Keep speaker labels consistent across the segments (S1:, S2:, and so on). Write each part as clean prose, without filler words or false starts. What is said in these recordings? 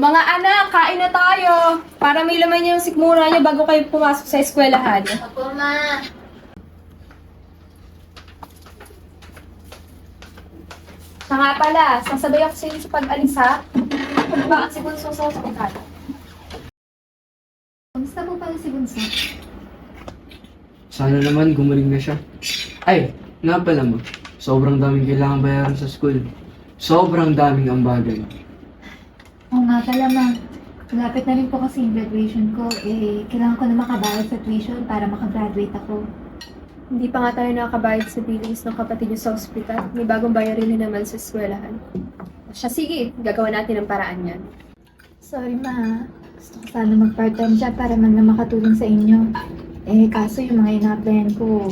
S1: O mga anak, kain na tayo. Para may laman yung sikmura niyo bago kayo pumasok sa eskwelahan.
S2: Opo, ma.
S1: Siya nga pala, sasabay ako sa inyo sa pag-alis ha. Ano ba ang si Bunso sa ospital?
S2: Kamusta po pala si Bunso?
S3: Sana naman gumaling na siya. Ay, nga pala mo. Sobrang daming kailangan bayaran sa school. Sobrang daming ambagan.
S2: Oo nga pala, ma. Malapit na rin po kasi yung graduation ko. Kailangan ko na makabayad sa tuition para makagraduate ako.
S1: Hindi pa nga tayo nakakabayad sa billings ng kapatid niyo sa ospital. May bagong bayarin na naman sa eskwelahan. Siya, sige, gagawa natin ang paraan yan.
S2: Sorry, ma. Gusto ko sana mag-part-time job para man lang makatulong sa inyo. Kaso yung mga ina-applyan ko,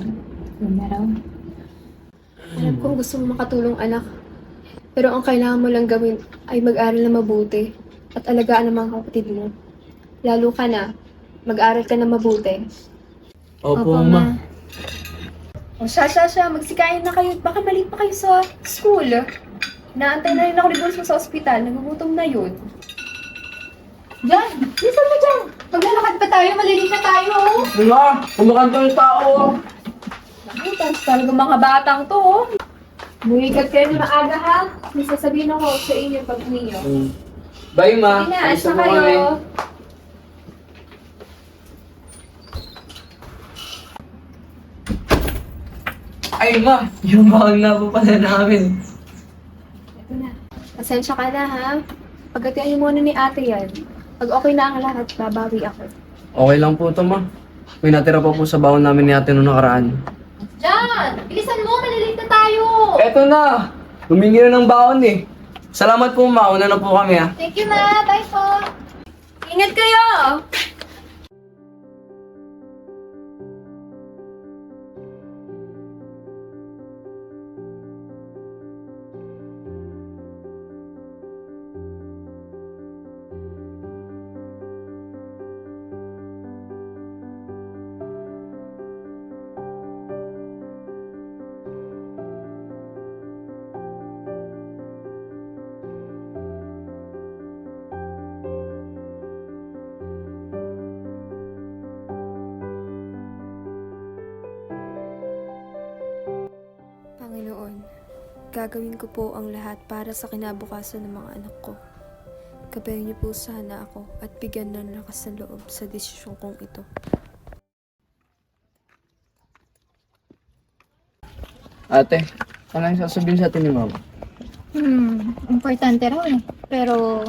S2: yun na raw.
S1: Alam kong gusto mo makatulong, anak. Pero ang kailangan mo lang gawin ay mag-aral na mabuti at alagaan ang mga kapatid mo. Lalo ka na, mag-aral ka na mabuti.
S3: Opo, ma.
S1: O siya, magsikain na kayo. Baka maliit pa kayo sa school. Naantay na rin ako ni Bunso sa ospital. Nagugutom na yun.
S2: Jan! Listen mo dyan! Maglalakad pa tayo, malilit na tayo!
S3: Ma, kumakanta yung tao.
S1: Nakutan, talaga mga batang to. Oh. Bumigat kayo na maaga ha. May sasabihin ako sa inyo pag uwi niyo.
S3: Bye, ma.
S1: Sige na,
S3: Alis
S1: alis na
S3: po kami.
S1: kayo.
S3: Ay, ma. Yung bahang na po pala namin.
S1: Ito na. Pasensya ka na ha. Pagkatian niyo muna ni ate yan. Pag okay na ang lahat, babawi ako.
S3: Okay lang po ito, ma. May natira pa po sa baon namin ni ate noong nakaraan.
S2: Jan! Bilisan mo, malilit na tayo!
S3: Eto na! Humingi na ng baon eh. Salamat po, ma. Una na po kami, ha.
S2: Thank you, ma! Bye po!
S1: Ingat kayo! Panginoon, gagawin ko po ang lahat para sa kinabukasan ng mga anak ko. Gabayan niyo po sana ako at bigyan ng lakas ng loob sa desisyon kong ito.
S3: Ate, ano yung sasabihin sa atin ni mama?
S2: Importante raw eh. Pero,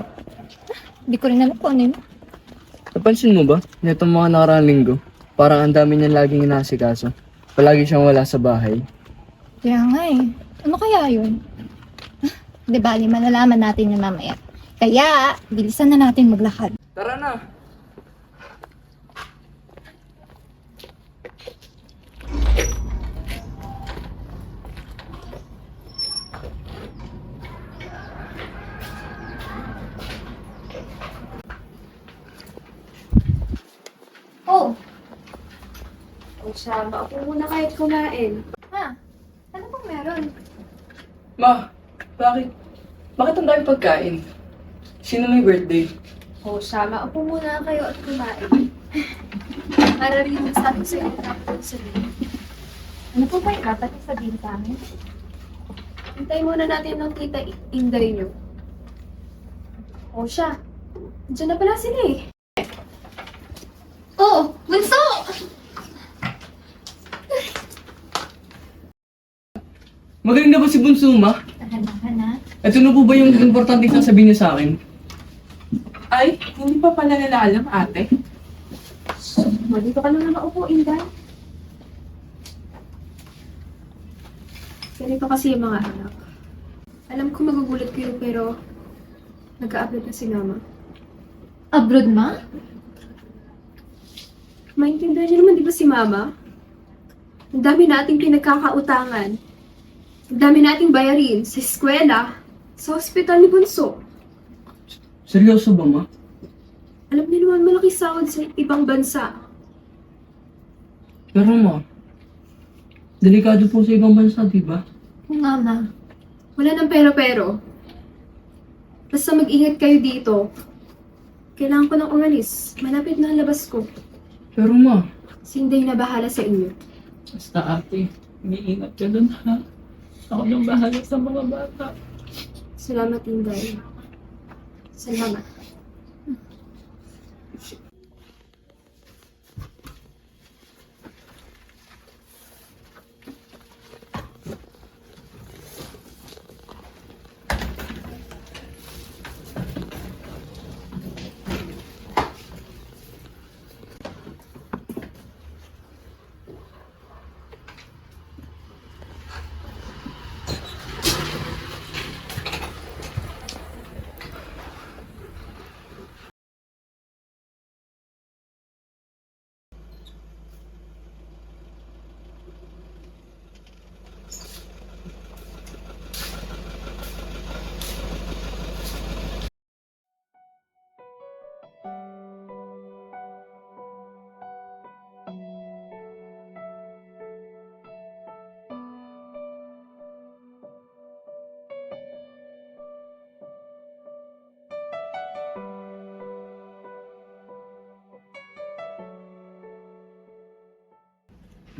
S2: di ko rin alam kung ano yun.
S3: Napansin mo ba? Nitong mga nakaraang linggo, parang ang dami niya laging inaasikaso. Palagi siyang wala sa bahay.
S2: Kaya nga eh. Ano kaya yun? Di bali, malalaman natin yung mamaya. Kaya, bilisan na natin maglakad.
S3: Tara na!
S2: Oh!
S1: O siya, maupo muna kahit kumain.
S2: Ha? Ano bang meron?
S3: Ma, bakit? Bakit ang dami pagkain? Sino may birthday?
S1: O siya, maupo muna kayo at kumain. Para rin sabi sa inyo tapos sabihin.
S2: Ano po ba yung dapat sabihin sa amin?
S1: Hintayin muna natin ng tita Inday niyo. O siya, dyan na pala sila eh.
S2: Oh! Bunso!
S3: Magaling na ba si Bunso, ma?
S2: Tahan na.
S3: Ito na po ba yung importante sasabihin niya sa akin?
S4: Ay, hindi pa pala nila alam, ate.
S1: O, dito ka lang na maupo, Inday. Ganito kasi yung mga anak. Alam ko magugulat kayo pero nag-a-upload na si Mama.
S2: Abroad, ma?
S1: Maintindihan niyo naman di ba si Mama? Ang dami nating pinagkakautangan. Ang dami nating bayarin sa eskwela, sa hospital ni Bunso.
S3: Seryoso ba, ma?
S1: Alam niyo naman malaki sahod sa ibang bansa.
S3: Pero, ma, delikado po sa ibang bansa, di ba?
S2: Oo nga, ma.
S1: Wala nang pero-pero. Basta mag-ingat kayo dito. Kailangan ko nang umalis. Malapit na ang labas ko.
S3: Pero ma,
S1: Si Inday na bahala sa inyo.
S4: Basta ate, umiingat ka dun ha. Ako nang bahala sa mga bata.
S1: Salamat, Inday. Salamat.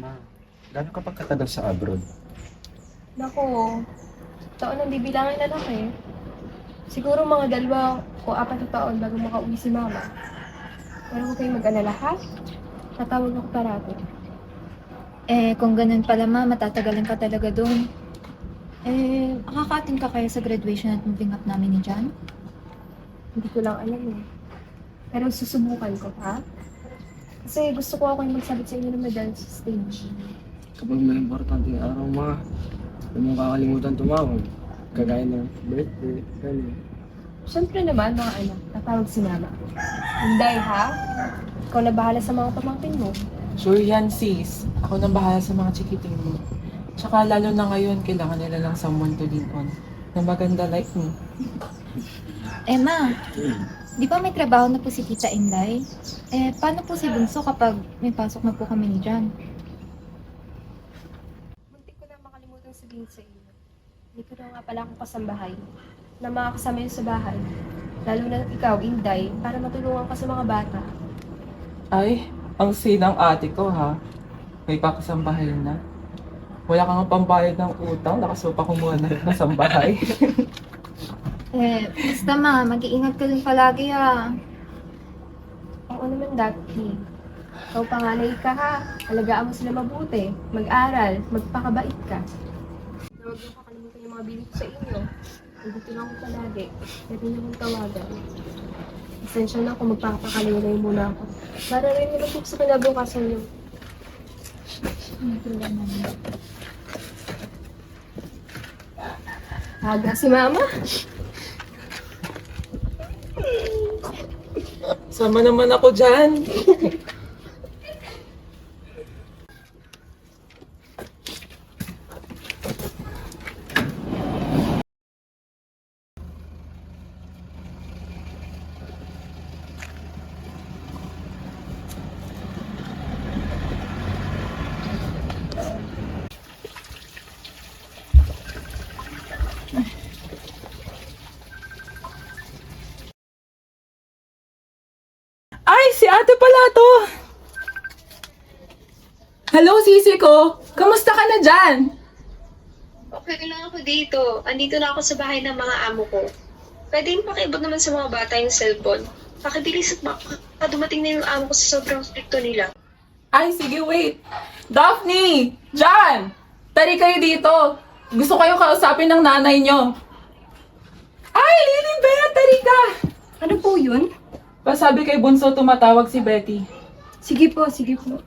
S5: Ma, gano'n ka pagkatagal sa abroad?
S1: Nako, taon ang bibilangin na lang eh. Siguro mga 2 o 4 na taon bago makauwi si Mama. Pero huwag kayong mag-alala ha? Tatawag ako parati.
S2: Kung ganun pala ma, matatagalan ka talaga doon. Makaka-attend ka kaya sa graduation at moving up namin ni John?
S1: Hindi ko lang alam eh. Pero susubukan ko ha? Kasi gusto ko ako yung magsabit sa inyo ng medal sa stage.
S3: kapag may importanteng araw ma, huwag mong kakalimutan tumawag. Kagaya ng birthday, gano'n.
S1: Siyempre naman mga anak, tatawag si Mama. Inday ha? Ikaw na bahala sa mga pamangkin mo.
S4: Sure yan sis. Ako nang bahala sa mga chikiting mo. Tsaka lalo na ngayon, kailangan nila lang someone to lean on. Na maganda like me.
S2: Ma, di ba may trabaho na po si Tita Inday? Paano po si Bunso kapag may pasok na po kami ni John?
S1: Muntik ko na makalimutan sabihin sa inyo. Hindi ko na nga pala akong kasambahay. Na mga kasama yun sa bahay. Lalo na ikaw, Inday, para matulungan ka sa mga bata.
S4: Ay, ang sinang ate ko ha. May pakasambahay na. Wala kang pambayad ng utang, lakas mo pa kumuha na ng sambahay.
S2: Basta ma, mag-iingat ka din palagi ha.
S1: Oo naman, Dati. Ikaw panganay ka ha. Alagaan mo sila mabuti. Mag-aral. Magpakabait ka. Huwag mo kakalimutan yung mga bilik ko sa inyo. Nandito lang ako palagi. Pwede niyo kong tawagan. Essential na kung magpapakaliwalay muna ako. Mararayin niyo po sa kinabukasan niyo. Aga si Mama.
S4: Sama naman ako dyan. Ay, si ate pala to! Hello, sisi ko! Kamusta ka na dyan?
S6: Okay lang ako dito. Andito na ako sa bahay ng mga amo ko. Pwede yung pakiabot naman sa mga bata yung cellphone. Pakibilis at baka dumating na yung amo ko sa sobrang stricto nila.
S4: Ay, sige, wait. Daphne! John! Tari kayo dito. Gusto kayong kausapin ng nanay nyo. Ay, Lilibet! Tari ka!
S1: Ano po yun?
S4: Pasabi kay Bunso tumatawag si Betty.
S1: Sige po, sige po.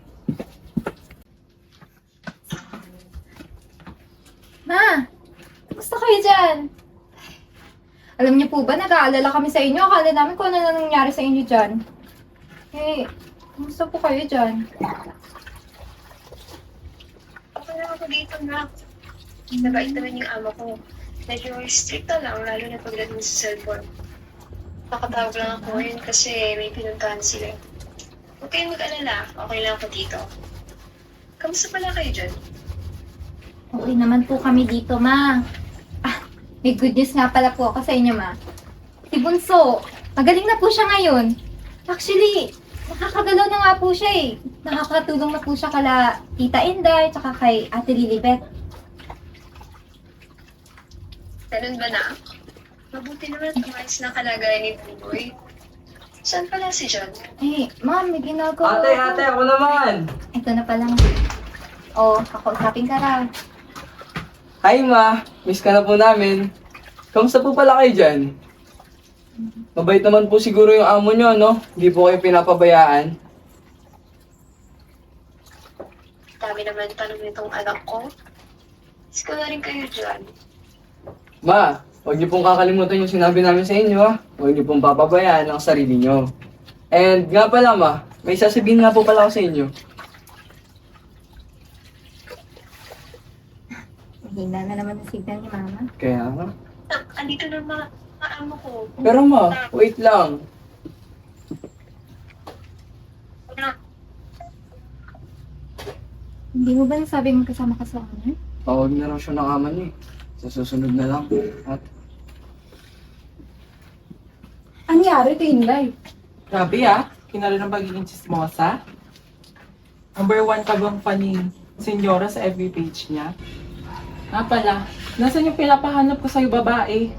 S2: Ma, gusto kayo dyan? Alam niyo po ba, nag-aalala kami sa inyo. Akala namin kung ano na nangyari sa inyo dyan. Kumusta po kayo dyan?
S6: Okay lang ako dito na. Nabait naman yung amo ko. Medyo stricto lang, lalo na pagdating sa cellphone. Nakatawag lang ako ngayon kasi may pinuntahan sila. Huwag kayong mag-alala. Okay lang ako dito. Kamusta pala kayo dyan?
S2: Okay naman po kami dito, ma. May good news nga pala po ako sa inyo, ma. Si Bunso, magaling na po siya ngayon. Actually, nakakagalaw na nga po siya eh. Nakakatulong na po siya kala Tita Inday, tsaka kay Ate Lilibet.
S6: Ganun ba na? Mabuti naman at umayos na kalagayan ni Buboy. Saan pala si John?
S2: Eh, ma'am, may ginagawa
S3: Ate, ako naman!
S2: Ito na palang. Oh, kakausapin ka raw.
S3: Hi ma, miss ka na po namin. Kamusta po pala kayo dyan? Mabait naman po siguro yung amo nyo, no? Hindi po kayo pinapabayaan.
S6: Dami naman tanong nitong anak ko. Miss ko na rin kayo, John.
S3: Ma, huwag niyo pong kakalimutan yung sinabi namin sa inyo, ha? Huwag niyo pong papabayaan ang sarili niyo. And nga pala ma, may sasabihin nga po pala ako sa inyo.
S2: Hina na naman ang signal ni Mama.
S3: Kaya nga.
S6: Andito na mga amo ko.
S3: Pero ma, wait lang.
S2: Hindi mo ba nasabi mong kasama ka sa amin?
S3: Tawag na raw siya ng ama niya eh. Sa susunod na lang. At
S4: Anyari, Tinday? Grabe ah, kinala ng pagiging chismosa. Number 1 ka bang fan ni Senyora sa FB page niya? Nga pala, nasan yung pinapahanap ko sa'yo babae?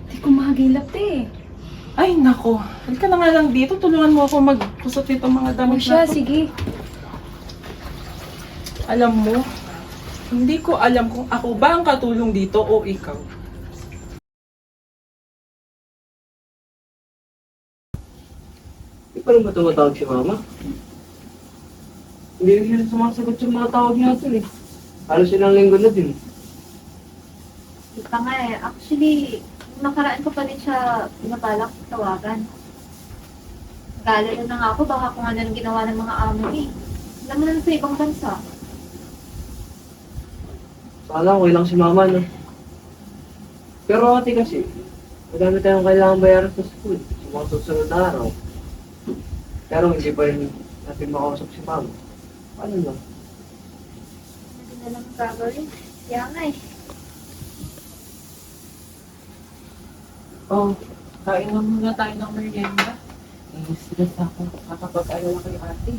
S2: Hindi ko makagilap eh.
S4: Ay nako, halika na nga lang dito, tulungan mo ako magkusot nito mga
S2: O
S4: damit
S2: siya,
S4: na to.
S2: sige.
S4: Alam mo, hindi ko alam kung ako ba ang katulong dito o ikaw.
S3: di pa rin ba tumatawag si mama? Hindi rin sumasagot yung mga tawag natin eh. Halos ilang linggo na din.
S2: Di pa nga eh. Actually, nakaraan ko pa rin siya pinabalak tawagan. Galala na nga ako, baka kung ano nang ginawa ng mga amo eh. Alam mo na sa ibang bansa.
S3: Sana okay lang si mama, no? Pero ate kasi, madami tayong kailangan bayaran sa school sa mga susunod na araw. Pero hindi pa rin natin makausap si mama. Ano lang?
S2: Hindi na lang gagawin. Kaya nga eh.
S4: Oh, kain na muna tayo ng merienda. Stress ako kakapag-alala kay ate.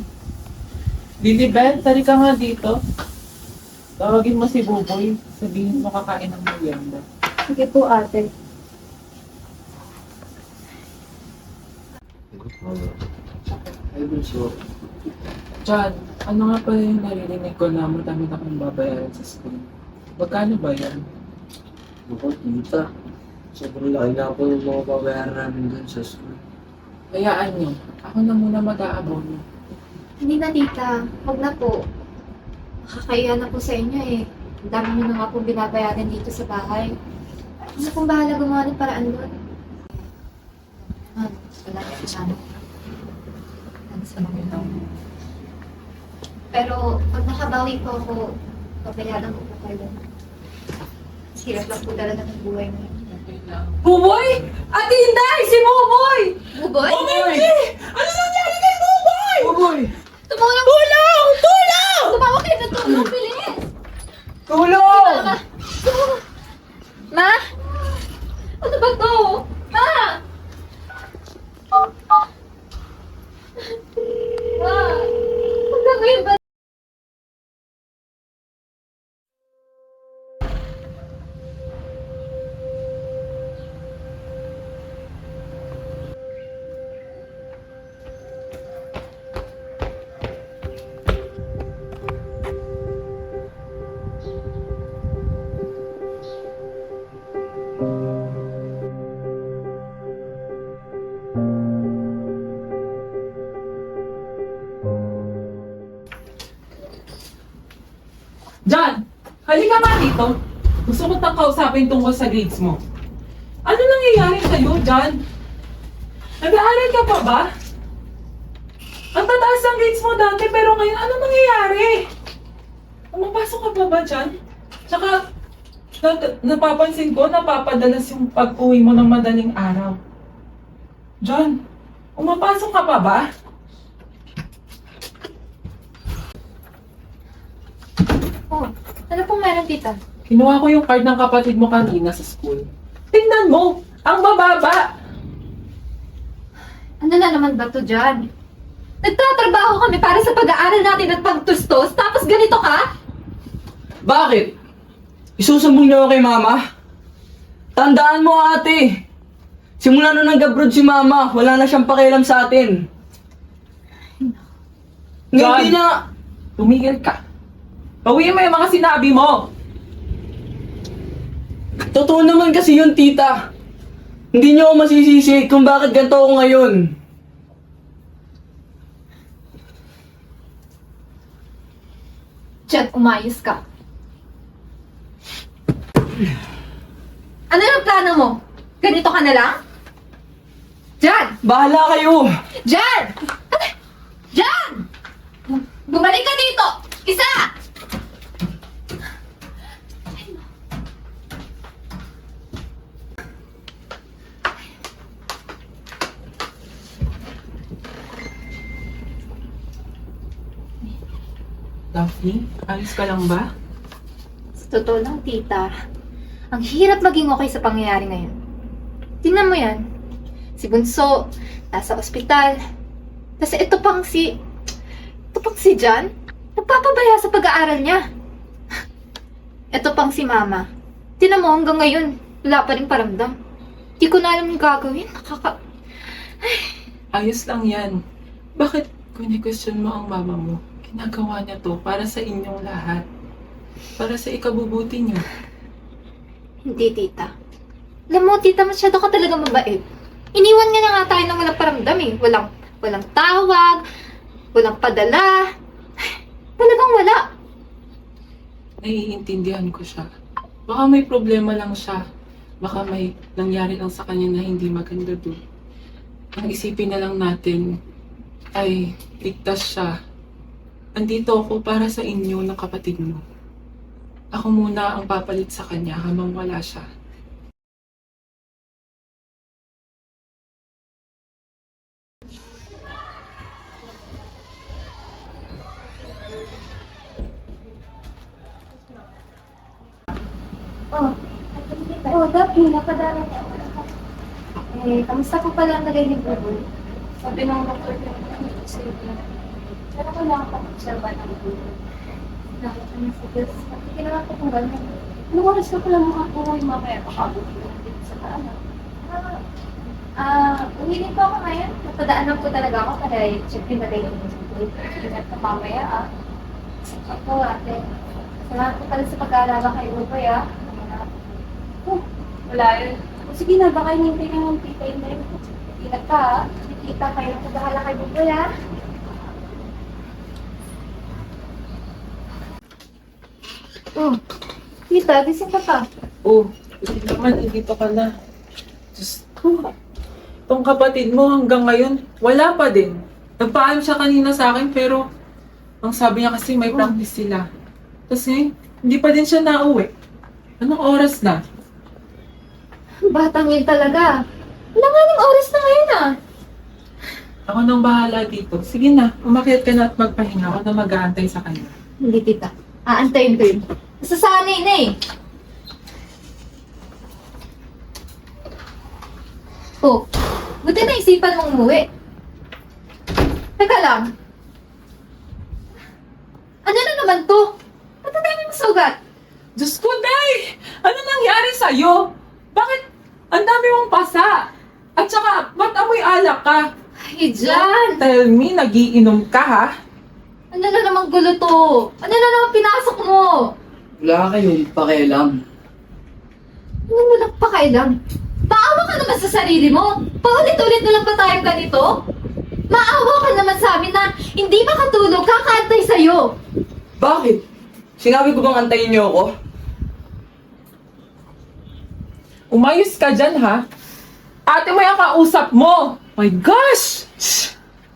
S4: Lilibet, tari ka nga dito. Tawagin mo si Buboy. Sabihin mo kakain ng merienda.
S2: Sige po ate.
S3: Ay, bunso.
S4: John, ano nga pala yung naririnig ko na madami akong babayaran sa school? Magkano ba yan?
S3: Ako, tita. Sobrang laki na po ng mga babayaran namin dun sa school.
S4: Hayaan nyo, ako na muna mag-aabono.
S2: Hindi na tita. Huwag na po. Nakakaya na po sa inyo eh. Ang dami nyo na nga po binabayaran dito sa bahay. Ano pong bahala gumawa ng paraan doon? Wala na siya. Pero pag nakabawi po ako, babayaran ko po kayo. Hirap lang po talaga ng buhay mo.
S4: Okay lang.
S7: Buboy! Ate Inday! Si Buboy!
S2: Buboy?
S7: OMG! Ano nangyari kay Buboy?
S3: Buboy!
S2: Tumulong!
S7: Tulong! Tulong!
S2: Tumawag kayo ng tulong! Bilis!
S3: Tulong!
S2: Ma? Ano ba to? Ma! Ma! Ang gagawin ba?
S4: John, halika nga dito. Gusto ko tang kausapin tungkol sa grades mo. Ano nangyayari sa'yo, John? Nag-aaral ka pa ba? Ang tataas ng grades mo dati, pero ngayon, ano nangyayari? Umapasok ka pa ba, John? Tsaka, napapansin ko, napapadalas yung pag-uwi mo ng madaling araw. John, umapasok ka pa ba?
S2: Oh, ano pong meron tita?
S4: Kinuha ko yung card ng kapatid mo kanina sa school. Tingnan mo! Ang bababa!
S2: Ano na naman ba to dyan? Nagtatrabaho kami para sa pag-aaral natin at pagtustos, tapos ganito ka?
S3: Bakit? Isusumbong niyo ako kay mama? Tandaan mo ate, simula nung nag-abroad si mama, wala na siyang pakialam sa atin.
S4: John!
S3: Hindi na...
S4: Tumigil ka. Bawiin mo yung mga sinabi mo.
S3: Totoo naman kasi yun, tita. Hindi niyo ako masisisi kung bakit ganito ako ngayon.
S2: Diyan, umayos ka. Ano yung plano mo? Ganito ka na lang? Diyan!
S3: Bahala kayo!
S2: Diyan! Diyan! Bumalik ka dito! Isa!
S4: Daphne, ayos ka lang ba?
S2: Sa totoo lang, tita, ang hirap maging okay sa pangyayari ngayon. Tingnan mo yan. Si Bunso, nasa ospital. Kasi ito pang si Jan, nagpapabaya sa pag-aaral niya. Ito pang si Mama. Tingnan mo hanggang ngayon, wala pa rin paramdam. Di ko na alam yung gagawin.
S4: Ayos lang yan. Bakit kuni-question mo ang mama mo? Ginagawa niya to para sa inyong lahat. Para sa ikabubuti niyo.
S2: Hindi, tita. Alam mo, tita, masyado ka talaga mabait. Iniwan nga na nga tayo ng walang paramdam eh. Walang tawag, walang padala. Talagang wala.
S4: Naiintindihan ko siya. Baka may problema lang siya. Baka may nangyari lang sa kanya na hindi maganda doon. Ang isipin na lang natin ay ligtas siya. Andito ako para sa inyo ng kapatid mo. Ako muna ang papalit sa kanya habang wala siya.
S2: Daphne, napadala niya ako. Kamusta ko pala ang nagay ni Buboy? Sabi ng doktor ko, pero kailangan pa observa ng Buboy. Nakit ko na sa Diyos. Ginawa ko kung gano'n. Anong oras ka pala makakuha yung mamaya? Pakabuti ko lang dito sa paanan. Uwi din po ako ngayon. Napadaanan po talaga ako kaya siyempre nalay ko sa Buboy. Ingat ka mamaya Ako ate. Salamat po pala sa pag-aalala kay Buboy wala yun. Sige na, baka hinintay ka ng tita yun rin. Ingat ka Tita, kayo na bahala kay Buboy Oh, tita, gising ka pa.
S4: Oh, hindi naman, dito ka na. Diyos ko. Itong kapatid mo hanggang ngayon, wala pa din. Nagpaalam siya kanina sa akin pero ang sabi niya kasi may practice sila. Kasi hindi pa din siya nauwi. Anong oras na?
S2: Batang yun talaga. Wala nga ng oras na ngayon
S4: Ako nang bahala dito. Sige na, umakyat ka na at magpahinga. Ako na mag-aantay sa kanya.
S2: Hindi, tita. Aantayin ko yun. Nasasanay na Oh, buti na isipan mong umuwi. Teka lang. Ano na naman to? Ba't ang dami mong sugat?
S4: Diyos ko, Day! Ano nangyari sa'yo? Bakit ang dami mong pasa? At saka, ba't amoy alak ka?
S2: Ay, Jan!
S4: Tell me, nagiinom ka ha?
S2: Ano na namang gulo to? Ano na naman pinasok mo?
S3: Wala kayong pakialam.
S2: Ano walang pakailam? Maawa ka naman sa sarili mo. Paulit-ulit na lang ba tayong ganito? Maawa ka naman sa amin na hindi makatulog, kakaantay sa'yo.
S3: Bakit? Sinabi ko bang antayin niyo ako?
S4: Umayos ka dyan ha? Ate mo yung kausap mo! My gosh!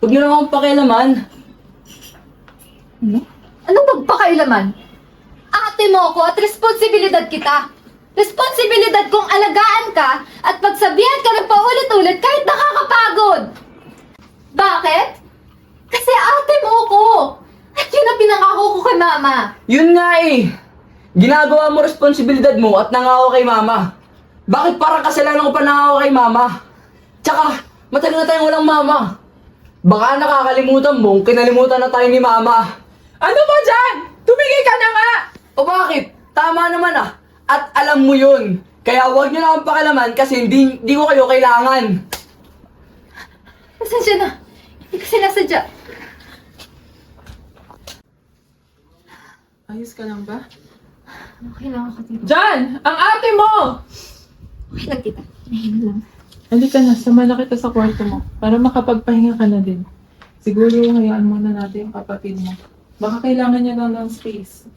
S3: Huwag niyo na akong pakialaman.
S2: Anong magpakailaman? Ate mo ako at responsibilidad kita. Responsibilidad kong alagaan ka at pagsabihan ka ng paulit-ulit kahit nakakapagod. Bakit? Kasi ate mo ako. At yun ang pinangako ko kay mama.
S3: Yun nga eh. Ginagawa mo responsibilidad mo at nangako kay mama. Bakit parang kasalanan ko pa nangako kay mama? Tsaka, Matagal na tayong walang mama. Baka nakakalimutan mo, kinalimutan na tayo ni mama.
S4: Ano ba dyan? Tumigil ka na nga!
S3: O bakit? Tama naman ah. At alam mo yun. Kaya huwag niyo na akong pakialaman kasi hindi ko kayo kailangan.
S2: Pasensya na. Hindi kasi nasadya.
S4: Ayos ka lang ba?
S2: Okay lang ako dito.
S4: Jan! Ang ate mo!
S2: Okay lang, tita. Nahihin lang.
S4: Halika na, sama na kita sa kwarto mo para makapagpahinga ka na din. Siguro hayaan muna natin yung kapatid mo. Baka kailangan niya lang ng space.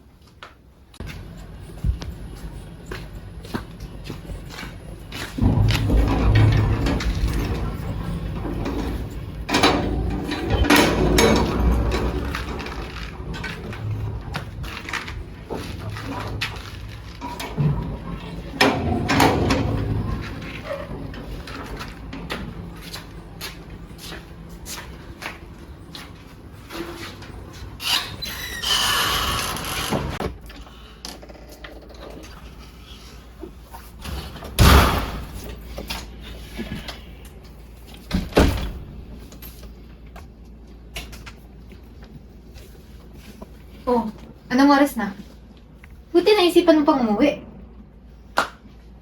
S2: Oh, anong oras na? Buti naisipan mo pang umuwi.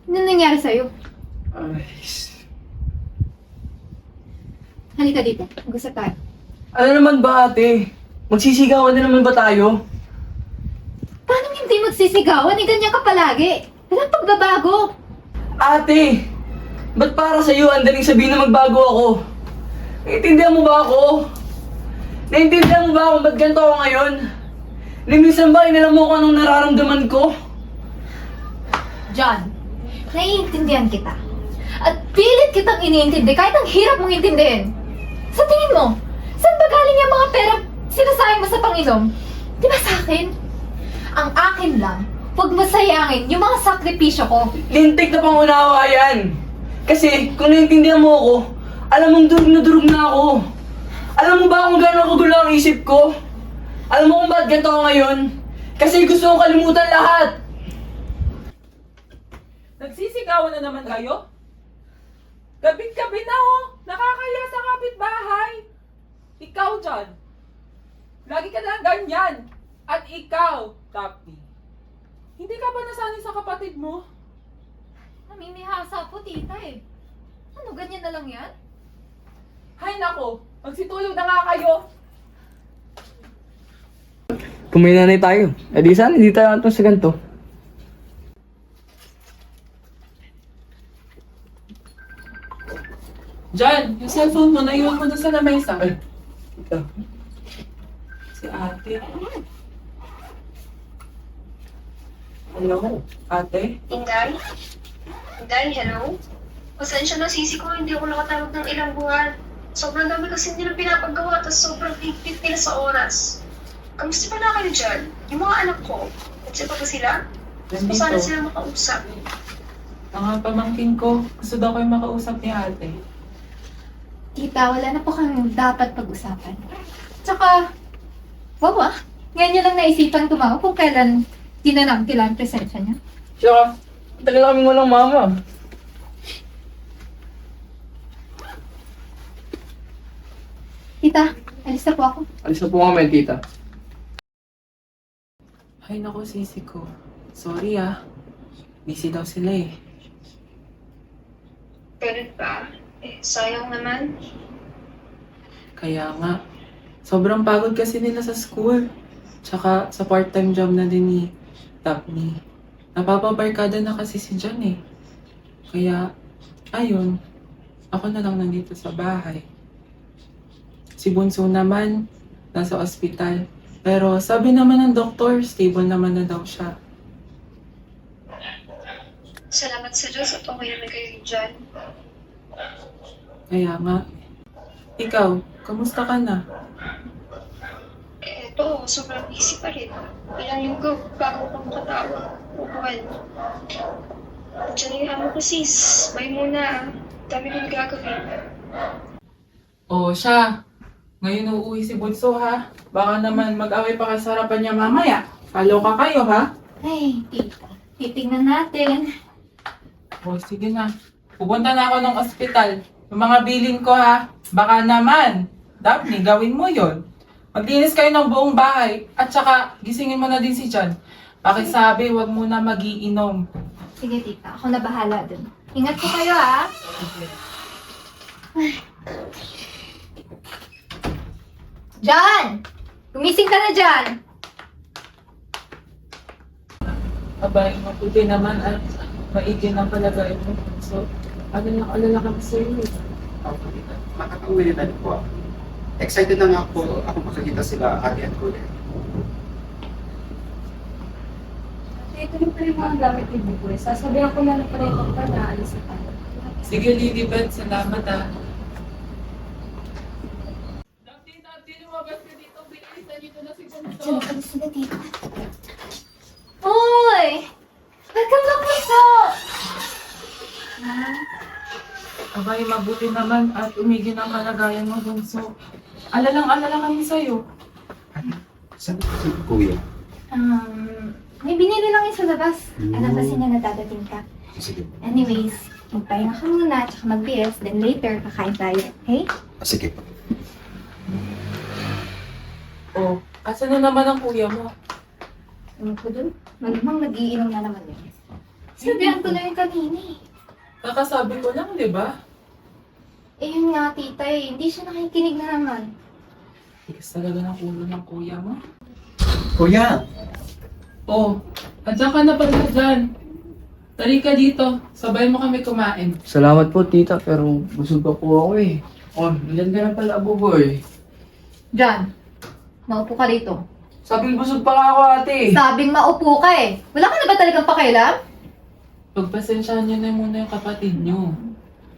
S2: Ano nangyari sa'yo?
S3: Ay,
S2: Halika dito. Mag-usap tayo.
S3: ano naman ba ate? Magsisigawan na naman ba tayo?
S2: Paano hindi magsisigawan? Ganyan ka palagi. Walang pagbabago.
S3: Ate! Ba't para sa'yo ang daling sabihin na magbago ako? Naiintindihan mo ba ako? Naiintindihan mo ba kung ba't ganito ako ngayon? Minsan ba inalam mo kung anong nararamdaman ko?
S2: John, naiintindihan kita. At pilit kitang iniintindi kahit ang hirap mong intindihin. Sa tingin mo, saan ba galing yung mga pera sinasayang mo sa Panginoon? Di ba sa akin? Ang akin lang, huwag mo sayangin yung mga sakripisyo ko.
S3: Lintik na pangunawa yan! Kasi kung naiintindihan mo ako, alam mong durog na ako. Alam mo ba kung gano'n kagulo ang isip ko? Alam mo kung ba't ganito ako ngayon? Kasi gusto kong kalimutan lahat!
S4: Nagsisigawan na naman kayo? Gabit-gabi na oh! Nakakaya sa kapitbahay! Ikaw, John! Lagi ka lang ganyan! At ikaw, Tapni! Hindi ka ba nasanay sa kapatid mo?
S2: Namimihasa po, tita eh. Ano, ganyan na lang yan?
S4: Hay nako! Magsitulog na nga kayo!
S3: Kung may nanay tayo, di sana hindi tayo antong sa ganito.
S4: John, yung cellphone mo, naiwan mo na sa lamesa.
S3: Ito.
S4: Si ate.
S3: Ano?
S4: Ate?
S6: Inday? Inday, hello? Pasensya na, sisi ko, hindi ako nakatawag ng ilang buwan. Sobrang dami kasi nila pinapagawa, tapos sobrang higpit nila sa oras. Kamusta pa na kayo dyan? Yung mga anak ko, nandiyan pa ba sila? Gusto ko sana
S4: Nandito.
S6: sila makausap.
S4: Mga pamangkin ko, gusto daw kayo makausap ni ate.
S2: Tita, wala na po kami dapat pag-usapan. Tsaka, wow ah. Ngayon niya lang naisipan tumawag kung kailan ginanap nila ang presensya niya.
S3: Siya, tagal na kaming walang mama.
S2: Tita, alis na po ako.
S3: Alis na po kami, tita.
S4: Ay nako, sisi ko. Sorry ah. Busy daw sila eh.
S6: Ganun ba? Sayang naman.
S4: Kaya nga. Sobrang pagod kasi nila sa school. Tsaka sa part-time job na din ni Tapni. Napapabarkada na kasi si John eh. Kaya, ayun. Ako na lang nandito sa bahay. Si Bunso naman, nasa ospital. Pero sabi naman ng doktor, stable naman na daw siya.
S6: Salamat sa Diyos at okay naman kayo dyan.
S4: Kaya nga. Ikaw, kamusta ka na?
S6: Eto, sobrang busy pa rin. Ilang linggo bago ko makatawag. Upuan. Diyan na yung amo ko sis. May muna. Dami kong gagawin.
S4: Oo siya. Ngayon uuwi si Bunso ha. Baka naman mag-away pa kayo sa harapan niya mamaya. Follow ka kayo ha.
S2: Ay, tita. Titignan natin.
S4: O sige na. Pupunta na ako ng ospital. Yung mga bilin ko ha, baka naman, Daphne, gawin mo yon. Maglinis kayo ng buong bahay at saka gisingin mo na din si John. Pakisabi, wag mo na magiinom.
S2: Sige, tita. Ako na bahala dun. Ingat po kayo, ha? John! Gumising ka na dyan!
S4: Abay, mabuti naman at maigi ng palagay mo. So, alala kami sa iyo.
S5: Makakauwi na rin po ako. Excited na nga po ako makakita sila ate at kuya.
S1: Ito rin pala yung mga gamit ni Buboy. Sasabihan ko na lang pala yung pa na alis na tayo.
S4: Sige, Lilibet, salamat ah. Daphne, lumabas ka dito. Bilis, nandito na si Bunso.
S2: Alis na, tita. Uy! Welcome back, Bunso!
S4: Abay, mabuti naman at umigil ang kalagayan mo, Bunso. Alalang-alala kami sa'yo.
S5: Saan po si kuya?
S2: May binili lang yung sa labas. Alam kasi niya na dadating ka.
S5: Sige.
S2: Anyways, magpahinga ka muna, tsaka mag-BS, then later, kakain tayo, okay?
S5: Sige po.
S4: Oh, asan na naman ang kuya mo?
S2: Ano ko dun? Malamang nag-iinom na naman yun. Sabihan ko na yung kanina eh.
S4: Kakasabi ko lang, di ba?
S2: Eh yun nga, tita eh. Hindi siya nakikinig na naman.
S4: Tigas talaga ng ulo ng kuya mo.
S5: Kuya!
S4: Oh, andyan ka na pala dyan. Tari ka dito, sabay mo kami kumain.
S3: Salamat po, tita, pero busog pa po ako eh. Oh, nandiyan ka na pala, Buboy.
S2: John, maupo ka dito.
S3: Sabi busog pa nga ako, ate.
S2: Sabing maupo ka eh. Wala ka na ba talagang pakialam?
S4: Pagpasensyahan niyo na muna yung kapatid niyo.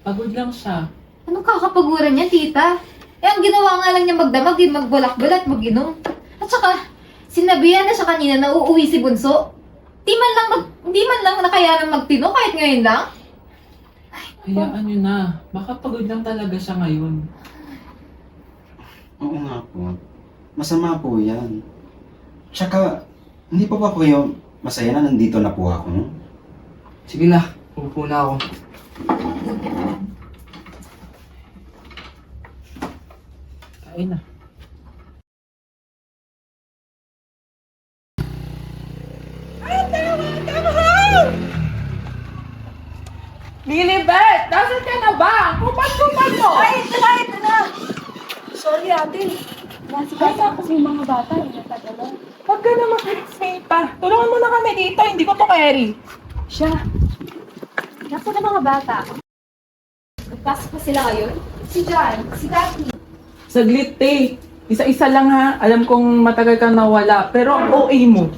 S4: Pagod lang siya.
S2: Anong kakapaguran niya, tita? Eh, ang ginawa nga lang niya magdamag, di magbulak-bulat, mag-inom. At saka, sinabihan na siya kanina na uuwi si Bunso. Di man lang nakayanang magtino kahit ngayon lang.
S4: Hayaan niyo na. Baka pagod lang talaga siya ngayon.
S5: Oo nga po. Masama po yan. Tsaka, hindi pa ba po kayo masaya na nandito na po ako?
S3: Sige na, pupo na ako.
S4: Kain na. Lilibet! Nasaan ka na ba? Kupat-kupat mo!
S7: Ito na! Sorry, ate. Nasa kasi yung mga bata, natadala.
S4: Huwag ka na mag-explain pa. Tulungan mo na kami dito. Hindi ko to carry.
S7: Siya.
S2: Nasaan na mga bata?
S1: Pasok pa sila ngayon?
S2: Si John, si Daphne.
S4: Saglit, te. Isa-isa lang ha. Alam kong matagal kang nawala. Pero ang OA mo.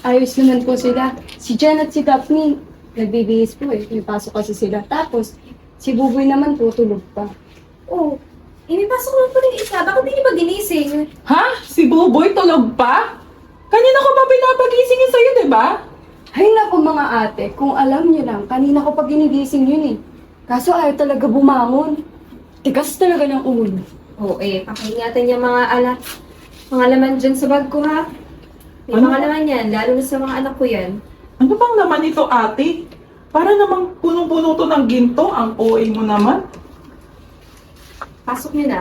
S1: Ayos naman po sila. Si Jen at si Daphne, nagbibihis po eh. May pasok kasi sila. Tapos, si Buboy naman po tulog pa.
S2: Oh, may pasok lang pa rin isa. Bakit hindi ba ginising?
S4: Ha? Si Buboy tulog pa? Kanina ko pa pinapagisingin sa'yo, di ba?
S1: Hay naku mga ate, kung alam niyo lang, kanina ko pa ginigising yun eh. Kaso ayaw talaga bumangon. Tigas talaga ng ulo. Oo pakiingatan niya mga anak. Mga laman dyan sa bag ko ha. May
S4: Ano?
S1: mga laman yan, lalo na sa mga anak ko yan.
S4: Ano bang naman ito, ate? Para namang punong-puno to ng ginto. Ang OA mo naman.
S1: Pasok niyo na.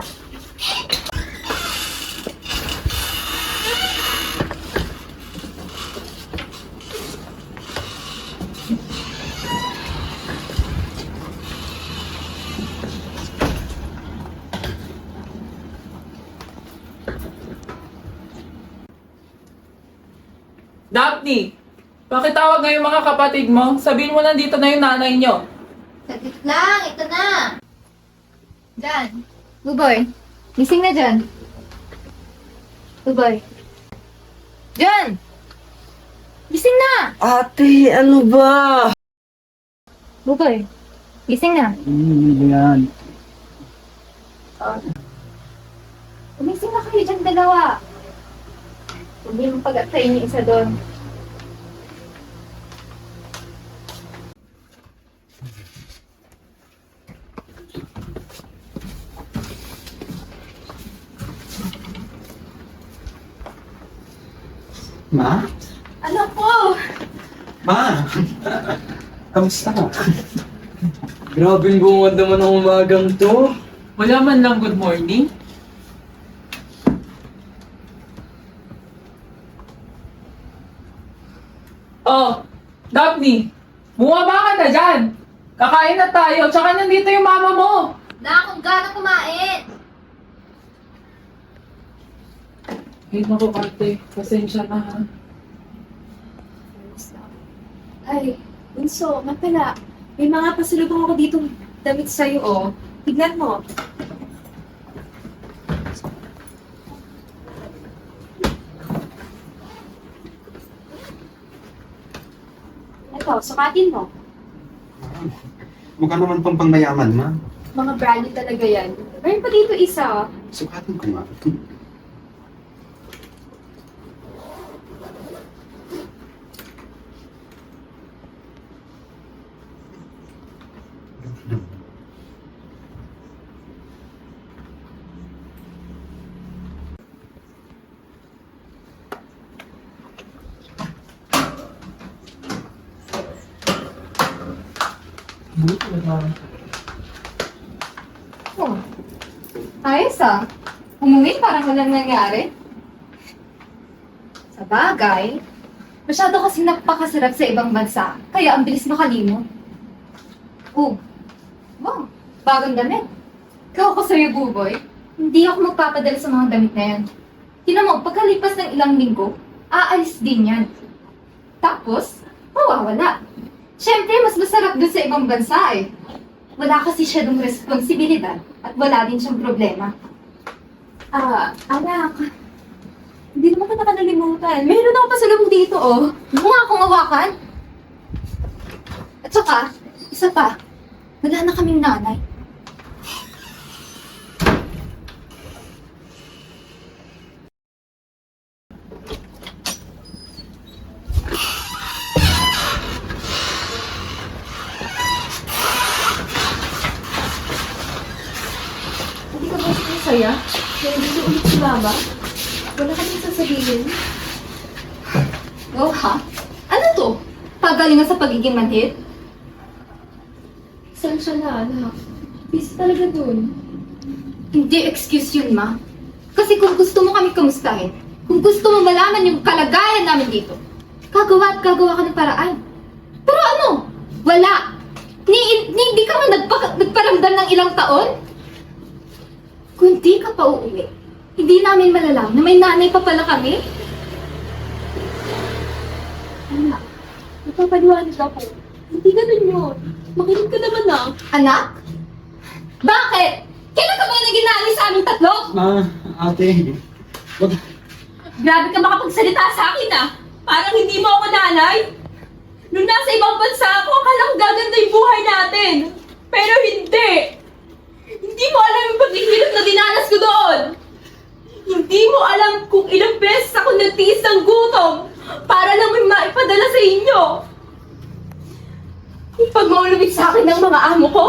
S4: Daphne, pakitawag na yung mga kapatid mo. Sabihin mo nandito na yung nanay nyo.
S2: Saglit lang, ito na. John, Buboy, gising na John. Buboy. John! Gising na!
S3: Ate, ano ba?
S2: Buboy, gising na.
S3: Yan.
S2: Umising na kayo dyan dalawa. Hindi mo pag-atayin yung isa doon.
S5: Ma?
S2: Anak ko!
S5: Ma! Kamusta?
S3: Grabe yung bungad naman ng umagang to.
S4: Wala man lang good morning. Oh, Daphne, bumaba ka na dyan. Kakain na tayo, tsaka nandito yung mama mo.
S2: Na, kung gano'n kumain!
S4: Ay, naku, ate. Pasensya na, ha.
S1: Ay, Bunso, nga pala. May mga pasalubong ako ditong damit sa'yo, oh. Tignan mo. Ito, sukatin mo.
S5: Mukha naman pang pangmayaman, ma.
S1: Mga branded talaga yan. Meron pa dito isa.
S5: Sukatin ko nga.
S2: Oh, ayos ah. Umuwi parang walang nangyari. Sa bagay, masyado kasi napakasarap sa ibang bansa, kaya ang bilis makalimot. Oh, wow, bagong damit. Ikaw ako sa'yo, Buboy. Hindi ako magpapadala sa mga damit na yan. Tinan mo, pagkalipas ng ilang linggo, aalis din yan. Tapos, mawawala. Siyempre, mas masarap dun sa ibang bansa eh. Wala kasi siya ng responsibilidad at wala din siyang problema.
S1: Anak. Hindi naman kita nalimutan. Meron ako pasalubong dito, oh.
S2: Ano nga akong hawakan? At saka, isa pa, wala na kaming nanay.
S1: Hindi ka ba masaya? Kaya dito ulit si Mama? Wala kaming sasabihin.
S2: Oh, ha? Ano to? Pagalingan sa pagiging manhid?
S1: Sensya na, anak. Busy talaga dun.
S2: Hindi excuse yun, ma. Kasi kung gusto mo kami kamustahin, kung gusto mo malaman yung kalagayan namin dito, gagawa at gagawa ka ng paraan. Pero ano? Wala. Hindi ka man nagparamdam ng ilang taon? Kung di ka pa uuwi, hindi namin malalaman na may nanay pa pala kami.
S1: Anak, napapaliwanag ako. Hindi ganun yun. Makinig ka naman, ah.
S2: Anak? Bakit? Kailan ka ba naging nanay sa aming tatlo?
S5: Ate. Wag.
S7: Grabe ka makapagsalita sa akin ah! Parang hindi mo ako nanay! Nung nasa ibang bansa ako, akala ko gaganda yung buhay natin! Pero hindi! Hindi mo alam yung paghihirap na dinanas ko doon! Hindi mo alam kung ilang beses ako nagtiis ng gutom para lang may maipadala sa inyo! Yung pagmaulubig sa akin ng mga amo ko,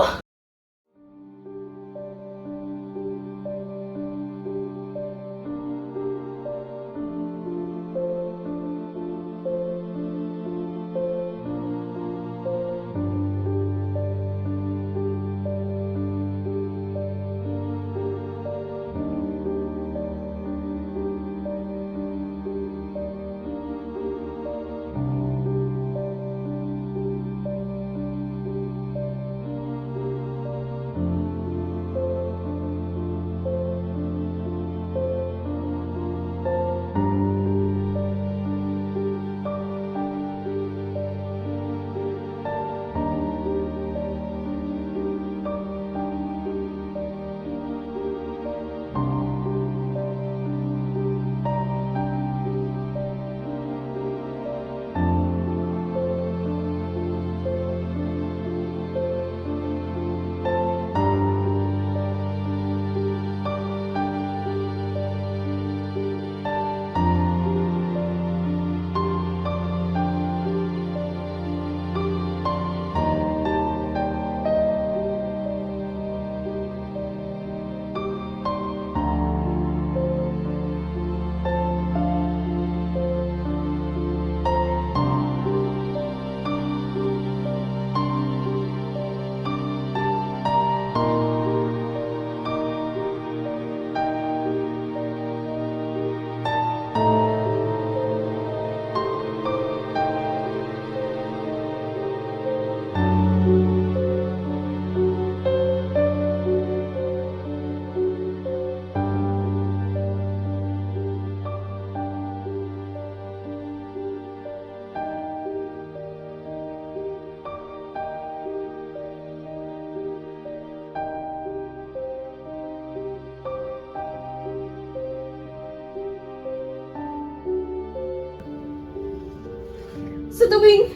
S7: Sa tuwing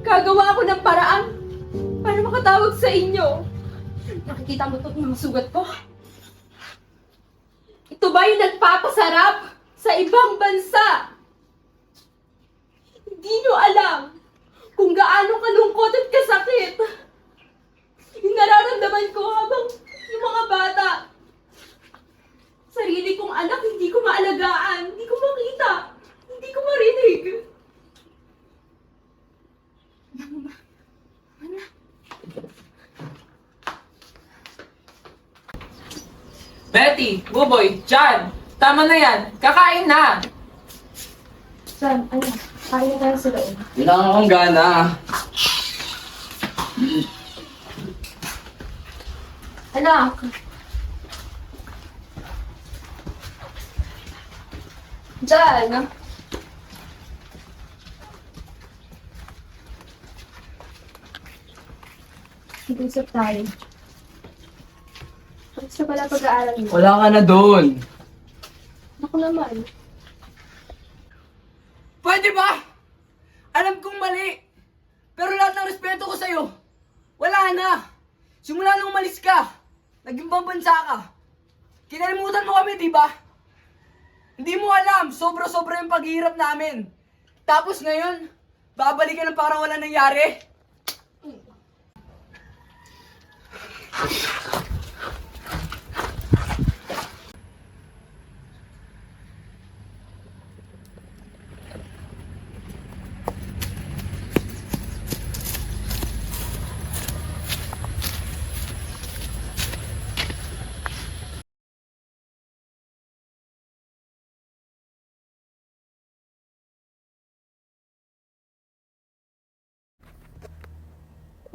S7: gagawa ako ng paraan para makatawag sa inyo. Nakikita mo itong mga sugat ko? Ito ba yung nagpapasarap sa ibang bansa? Hindi nyo alam kung gaano kalungkot at kasakit yung nararamdaman ko habang yung mga bata. Sarili kong anak, hindi ko maalagaan, hindi ko makita, hindi ko marinig.
S4: Betty, Buboy, Jan, tama na yan. Kakain na.
S1: Son, ano? Kain na tayo sa loob.
S3: Wala akong gana.
S1: Anak! Diyan! Mag-usap tayo. Gusto pala pag-aaral mo.
S3: Wala ka na doon.
S1: Ako naman.
S8: Pwede ba? Alam kong mali. Pero lahat ng respeto ko sa'yo, wala na. Simula nung umalis ka, naging pambansa ka. Kinalimutan mo kami, di ba? Hindi mo alam, sobra-sobra yung paghihirap namin. Tapos ngayon, babalik ka ng parang wala nangyari.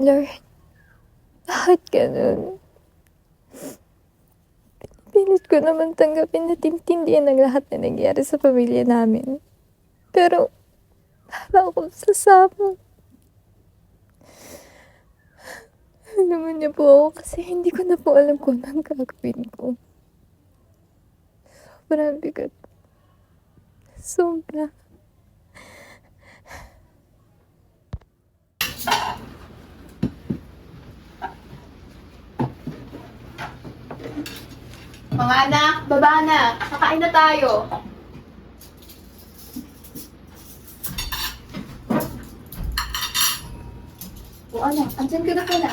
S9: Lord, bakit ganun? Pilit ko naman tanggapin at intindihan ang lahat na nangyari sa pamilya namin. Pero, wala akong sasama. Naman niya po ako kasi hindi ko na po alam kung anong gagawin ko. Sobrang bigat. Sobra.
S1: Mga anak, baba na. Kakain na tayo. O anak, andyan ka na pala.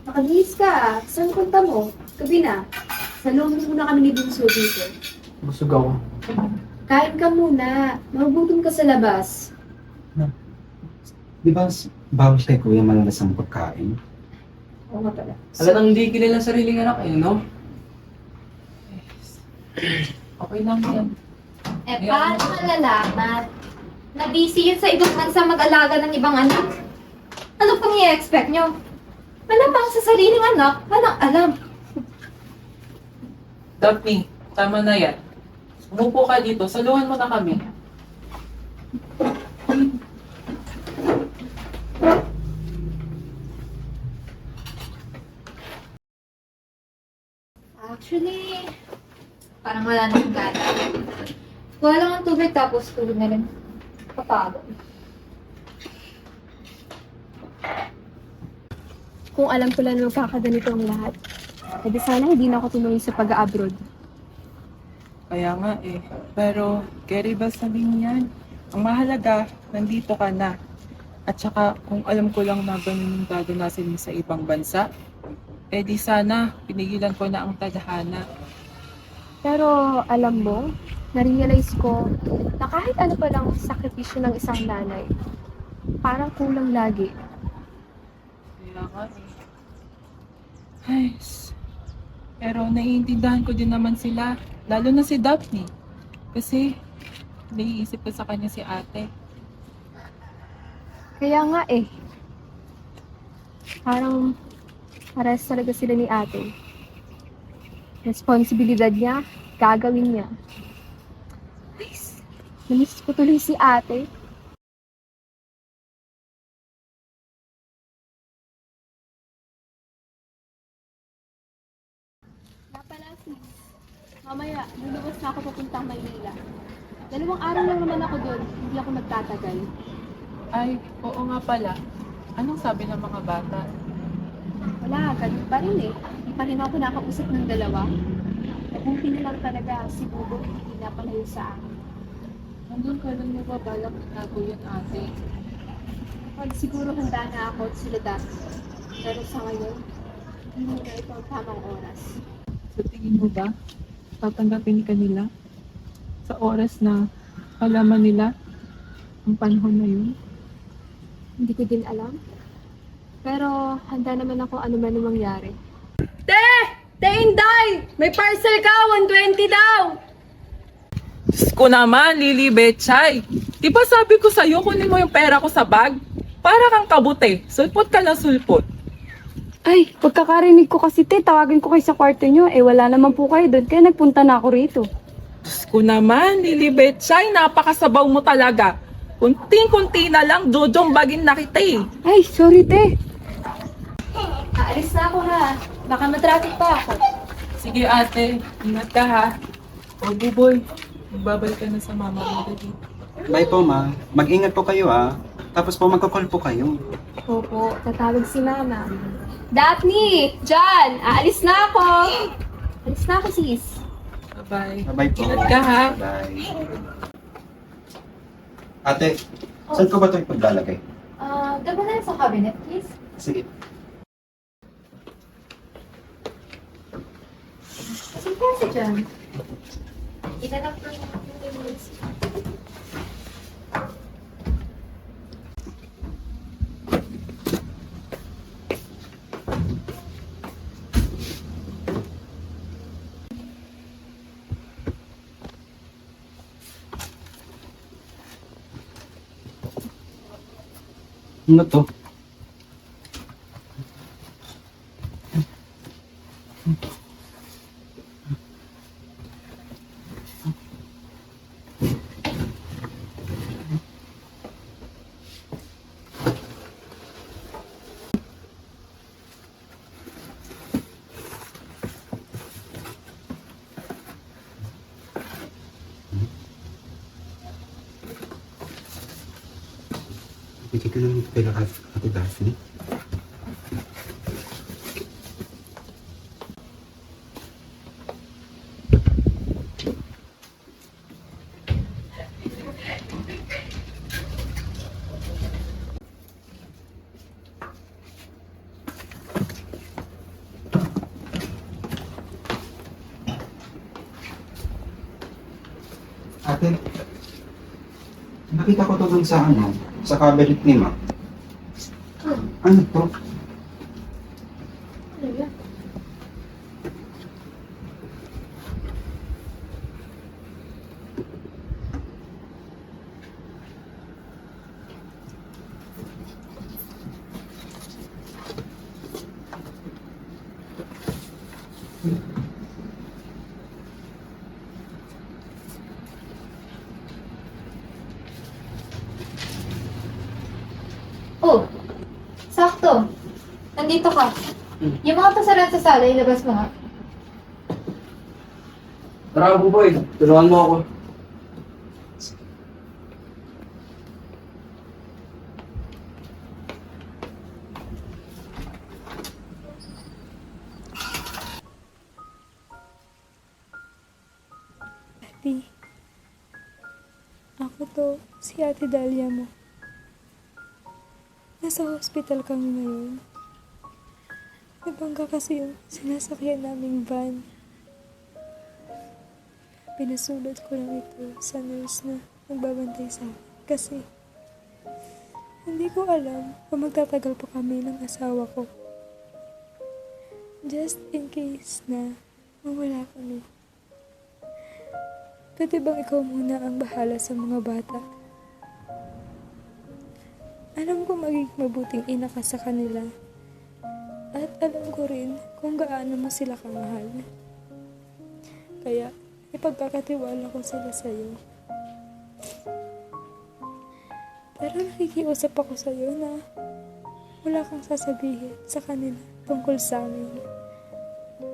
S1: Nakabihis ka. Saan punta mo? Gabi na. Salong muna kami ni Bunso dito.
S3: Busog ako.
S1: Kain ka muna. Magugutom ka sa labas.
S5: Di ba bawal kay kuya malalas ang pagkain?
S1: Oo nga pala.
S3: Halatang hindi kilala ang sariling anak eh, no?
S4: Okay lang yan.
S2: Paano malalaman na busy yun sa ibang bansa mag-alaga ng ibang anak? Ano pang i-expect nyo? Malamang sa sariling anak, walang alam.
S4: Daphne, tama na yan. Umupo ka dito, saluhan mo na kami.
S2: Actually, parang wala nang gana. Wala lang ang tubig tapos tulog na rin. Kapagod.
S1: Kung alam ko lang na magkakaganito ang lahat, edi sana hindi na ako tumuloy sa pag-abroad.
S4: Kaya nga eh. Pero, carry ba sabihin yan? Ang mahalaga, nandito ka na. At saka, kung alam ko lang na ganun yung gaganasin mo sa ibang bansa, eh di sana, pinigilan ko na ang tadhana.
S1: Pero alam mo, na-realize ko na kahit ano pa lang sakripisyo ng isang nanay, parang kulang lagi.
S4: Kaya nga eh. Ay, pero naiintindihan ko din naman sila, lalo na si Daphne. Kasi, naiisip ko sa kanya si ate.
S1: Kaya nga eh, parang pares talaga sila ni ate. Responsibilidad niya, gagawin niya. Nice. Namiss ko tuloy si ate. Napala sis, mamaya, luluwas na ako papuntang Maynila. 2 araw lang naman ako doon, hindi ako magtatagal.
S4: Ay, oo nga pala. Anong sabi ng mga bata?
S1: Wala, ganun pa rin eh. Hindi pa rin ako nakausap ng dalawa. Nabuti na lang talaga siguro hindi napalayo sa akin.
S4: Hanggang kailan mo ba balak itago yun, ate?
S1: Pag siguro handa na ako at sila dati. Pero sa ngayon, hindi na ito ang tamang oras.
S4: Sa tingin mo ba, tatanggapin ka nila? Sa oras na kalaman nila ang panahon na yun?
S1: Hindi ko din alam. Pero handa naman ako ano man ang mangyari.
S8: Te! Te Inday! May parcel ka! 120 daw!
S4: Diyos ko naman, Lily Betchay. Di ba sabi ko sa'yo, kunin mo yung pera ko sa bag? Para kang kabute. Sulpot ka na sulpot.
S10: Ay, pagkakarinig ko kasi te, tawagin ko kayo sa kwarto nyo. Eh, wala naman po kayo doon. Kaya nagpunta na ako rito.
S4: Diyos ko naman, Lily Betchay, napakasabaw mo talaga. Kunting-kunti na lang, jojombagin na kita eh.
S10: Ay, sorry te.
S1: Aalis na ako ha. Baka matraffic pa ako.
S4: Sige ate, ingat ka ha. O buboy, magbabalik ka na sa mama mo dito.
S5: Bye po, ma. Mag-ingat po kayo, Tapos po, magkakall po kayo.
S1: Opo, tatawag si mama. Daphne! John! Aalis na ako! Alis na ako sis.
S4: Bye-bye.
S5: Bye po.
S4: Ingat ka ha.
S5: Bye. Ate, saan ko ba ito ipaglalagay?
S2: Dabo na sa cabinet, please.
S5: Sige.
S2: Kasi kasi dyan. Inanap ko yung
S5: Ano to? Bigay ko lang ito kay Ate Daphne. Ate, nakita ko to dun sa cabinet ni Ma. Ano to?
S2: Oh, sakto. Nandito ka. Yung mga pasaran sa sala, ilabas mo nga.
S3: Tara, buboy. Tulungan mo ako.
S9: Daddy, ako to, si Ate Dahlia mo. Nasa hospital kami ngayon. Nabangga kasi yung sinasakyan naming van. Pinasulat ko lang ito sa nurse na nagbabantay sa akin. Kasi hindi ko alam kung magtatagal pa kami ng asawa ko. Just in case na mawala kami. Pwede bang ikaw muna ang bahala sa mga bata? Alam ko magiging mabuting ina ka sa kanila. At alam ko rin kung gaano mo sila kamahal. Kaya, ipagkakatiwala ko sila sa'yo. Pero nakikiusap ako sa'yo na wala kang sasabihin sa kanila tungkol sa amin.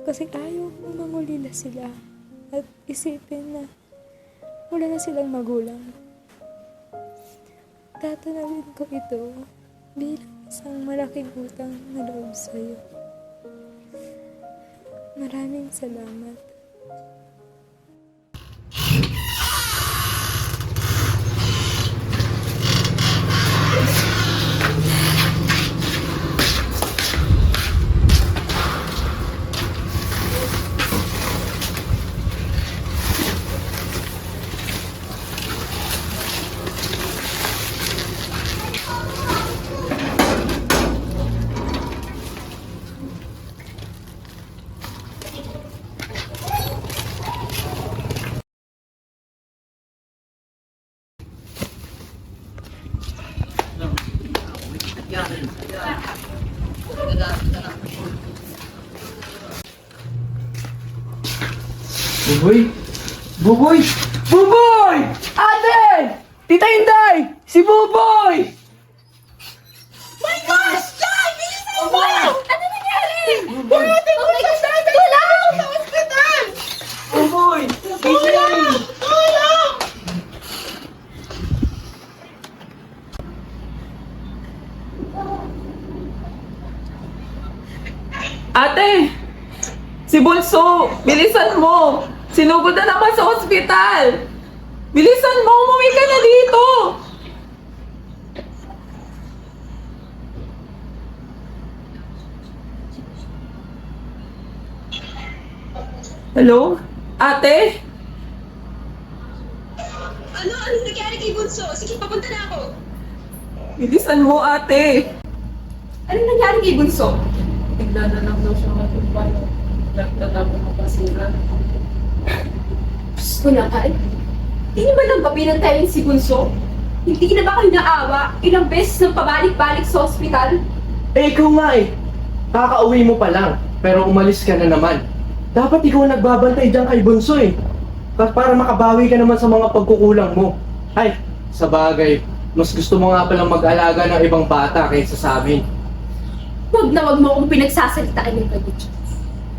S9: Kasi ayaw kong mangulila sila at isipin na wala na silang magulang. tatanawin ko ito bilang isang malaking utang na loob sa'yo. Maraming salamat.
S3: Buboy! Buboy!
S8: Buboy! Ate! Tita Inday! Si Buboy!
S7: My gosh! John! Bilisan mo! Ano nangyari? Ate, oh my gosh! Tulong! Sa hospital!
S8: Buboy!
S7: Tulong! Tulong!
S4: Ate! Si Bunso! Bilisan mo! Sinugod na naman sa ospital! Bilisan mo! Umuwi ka na dito! Hello? Ate?
S7: Ano? Anong nangyari kay Bunso? Sige, papunta na ako.
S4: Bilisan mo, ate!
S7: Anong nangyari kay Bunso?
S4: Bigla na lang daw siya matumpay. Nagtatapon ng basura.
S7: Gusto na ka? Hindi naman lang ba pinantayin si Bunso? Hindi na ba kayo naawa? Ilang beses nang pabalik-balik sa ospital?
S3: Eh, ikaw nga eh. Kakauwi mo pa lang, pero umalis ka na naman. Dapat ikaw ang nagbabantay dyan kay Bunso eh. Para makabawi ka naman sa mga pagkukulang mo. Ay, sa bagay, mas gusto mo nga palang mag-alaga ng ibang bata kaysa sa amin.
S7: Huwag na huwag mo akong pinagsasalitaan ng ganito.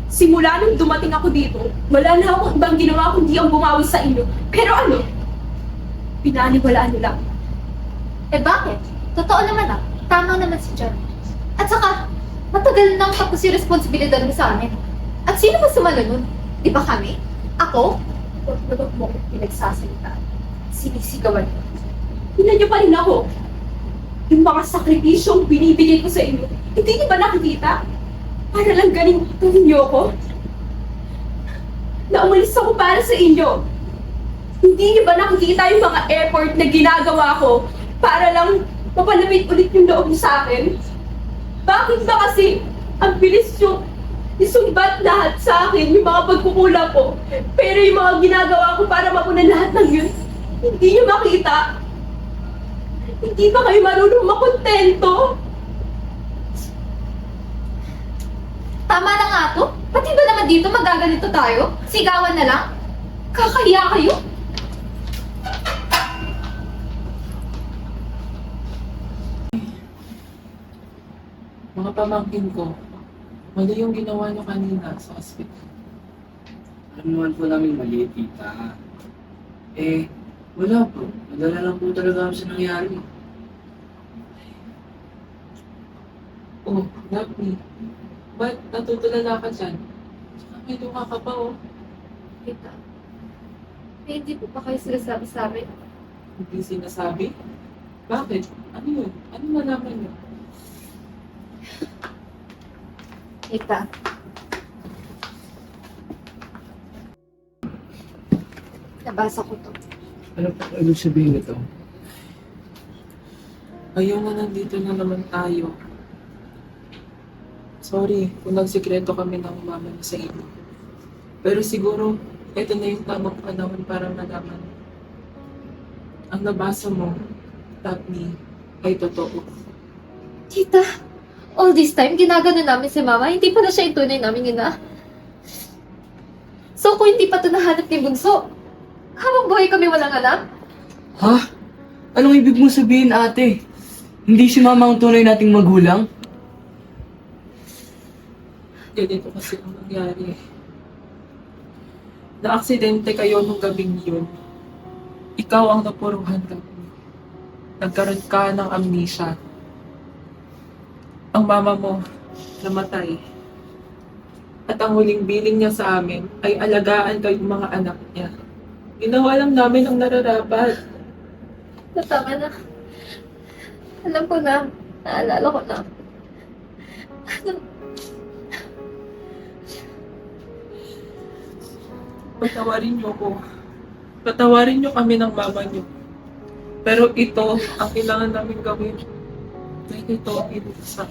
S7: Simula nung dumating ako dito, wala na akong ibang ginawa kundi ang bumawi sa inyo. Pero ano? Pinaniwalaan nyo lang.
S2: Eh bakit? Totoo naman ah. Tama naman si John. At saka, matagal nang tapos yung responsibilidad mo sa amin. At sino ba sumalo nun? Di ba kami? Ako?
S7: Huwag na huwag mo akong pinagsasalitaan. Sinisigawan mo. Tingnan niyo pa rin ako. Yung mga sakripisyong binibigay ko sa inyo, hindi niyo ba nakikita? Para lang galing gawin niyo ako? Na umalis ako para sa inyo. Hindi niyo ba nakikita yung mga effort na ginagawa ko para lang mapalamig ulit yung loob niyo sa akin? Bakit ba kasi ang bilis yung isumbat lahat sa akin yung mga pagkukulang ko, pero yung mga ginagawa ko para mapunan lahat ng yun, hindi niyo makita? Hindi ba kayo marunong makontento?
S2: Tama na nga to. Pati ba naman dito magaganito tayo? Sigawan na lang?
S7: Kakahiya kayo?
S4: Mga pamangkin ko, mali yung ginawa niyo kanina sa ospital.
S3: Alam naman po namin mali, tita. Eh, wala po. Madala lang po talaga kami sa nangyari.
S4: Oh, Daphne, ba't natutulala ka dyan? Tsaka may luha ka pa, oh.
S2: Kita. Eh, hindi po pa kayo sinasabi sa amin.
S4: Hindi sinasabi? Bakit? Ano yun? Ano nalaman niyo?
S2: Kita. Nabasa ko to.
S3: Ano po ibig sabihin nito?
S4: Ayaw na nandito na naman tayo. Sorry kung nagsikreto kami ng mama niya sa inyo. Pero siguro, ito na yung tamang panahon para malaman. Ang nabasa mo, Daphne, ay totoo.
S2: Tita, all this time, ginagano namin si Mama. Hindi pa na siya yung tunay namin ina. So, kung hindi pa ito nahanap ni Bunso, habang buhay kami walang anak?
S8: Ha? Anong ibig mo sabihin, ate? Hindi si mama ang tunay nating magulang?
S4: Ganito kasi ang nangyari. Na-aksidente kayo nung gabing yun. Ikaw ang napuruhan kami. nagkaroon ka ng amnesia. Ang mama mo namatay. At ang huling biling niya sa amin ay alagaan kayong mga anak niya. Ginawa lang namin ang nararapat.
S1: Tama na. Alam ko na. Naalala ko na.
S4: Patawarin niyo ko. Patawarin niyo kami ng mama niyo. Pero ito ang kailangan namin gawin. Dahil ito ang inuusa.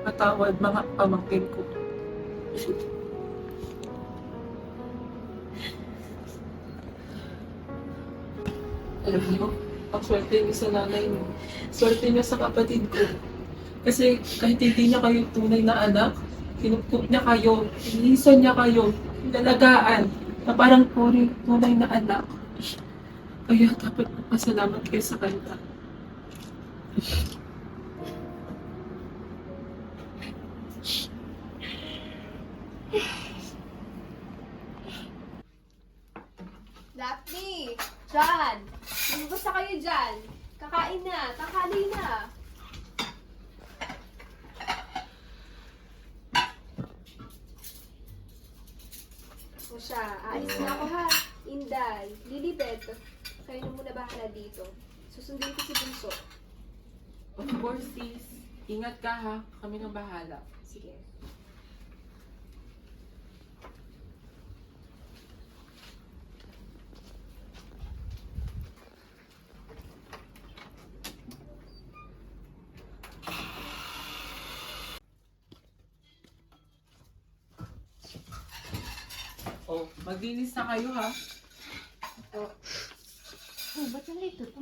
S4: Patawad mga pamangkin ko. Alam niyo, ang swerte niyo sa nanay niyo. Swerte niyo sa kapatid ko. Kasi kahit hindi niya kayo tunay na anak, kinupkup niya kayo, inisan niya kayo, inalagaan, na parang tunay na anak. Kaya dapat magpasalamat kayo sa kanya.
S1: Daphne! John! Lumabas na kayo dyan. Kakain na. Tanghali na. O siya, aalis na ako ha. Inday, Lilibet, kayo na muna bahala dito. Susundin ko si Bunso.
S4: Of course, sis. Ingat ka ha. Kami nang bahala.
S1: Sige.
S4: Oh, maglinis na kayo ha.
S2: Oh, ba't nandito to?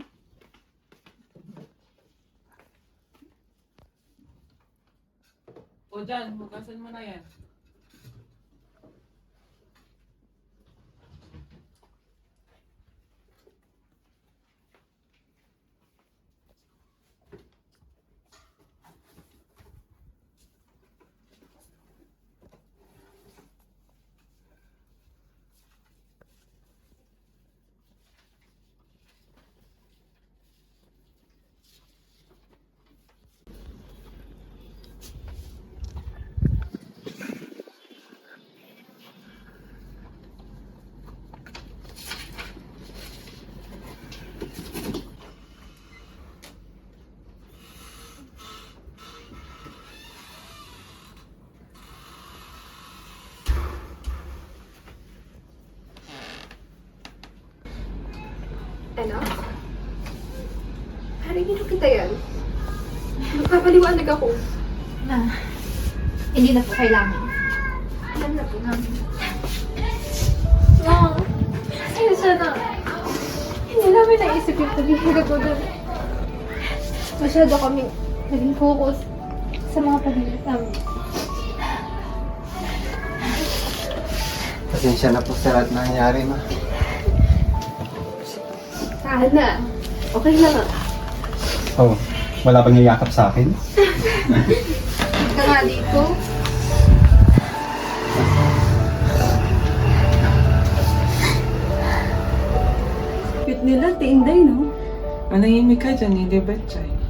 S4: O dyan, hugasan mo na yan.
S1: Ano? Harinin kita yan. Magpapaliwanag ako.
S2: Na, hindi na po kailangan.
S1: Alam na po namin.
S2: No, pasensya na.
S1: Hindi namin naisip yung paghihiga ko doon. Masyado kami naging focus sa mga paghihiga namin.
S11: Pasensya na po sa lahat na nangyari, ma.
S1: Tahan na. Okay na nga.
S5: Oh, wala bang niyakap sa akin?
S1: Ka nga dito.
S10: Cute nila, Inday, no?
S4: Manahimik ka dyan, hindi ba, Chay?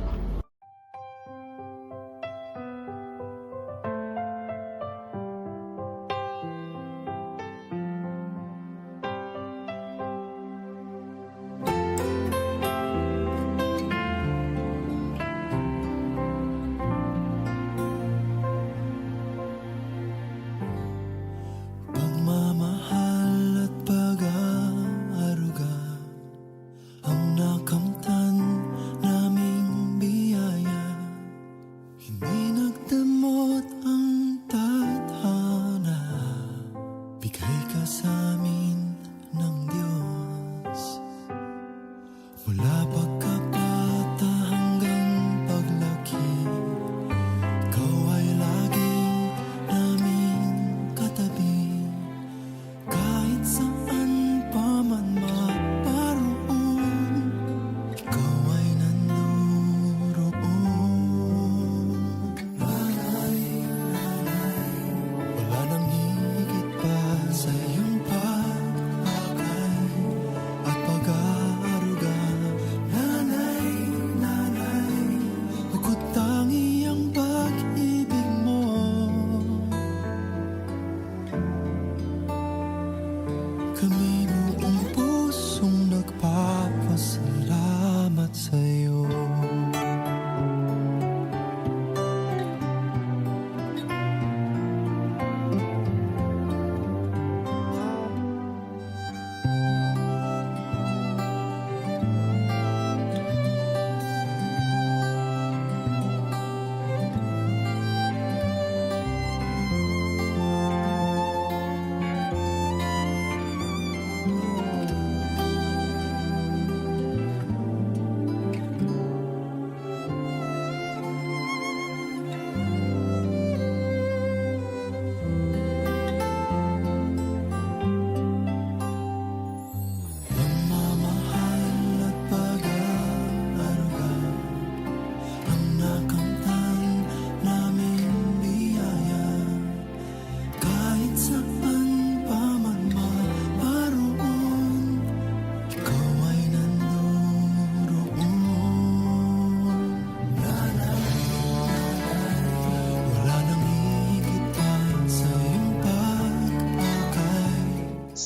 S12: Pagmamahal at pag-aaruga ang nakamtan naming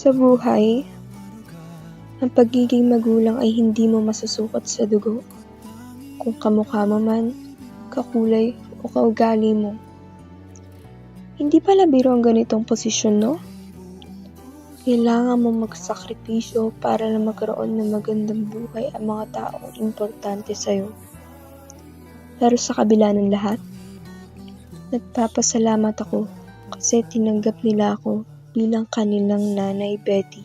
S1: Sa buhay, ang pagiging magulang ay hindi mo masusukat sa dugo. Kung kamukha mo man, kakulay o kaugali mo. Hindi pala biro ang ganitong posisyon, no? Kailangan mo magsakripisyo para na magkaroon ng magandang buhay ang mga taong importante sa'yo. Pero sa kabila ng lahat, nagpapasalamat ako kasi tinanggap nila ako bilang kanilang nanay Betty.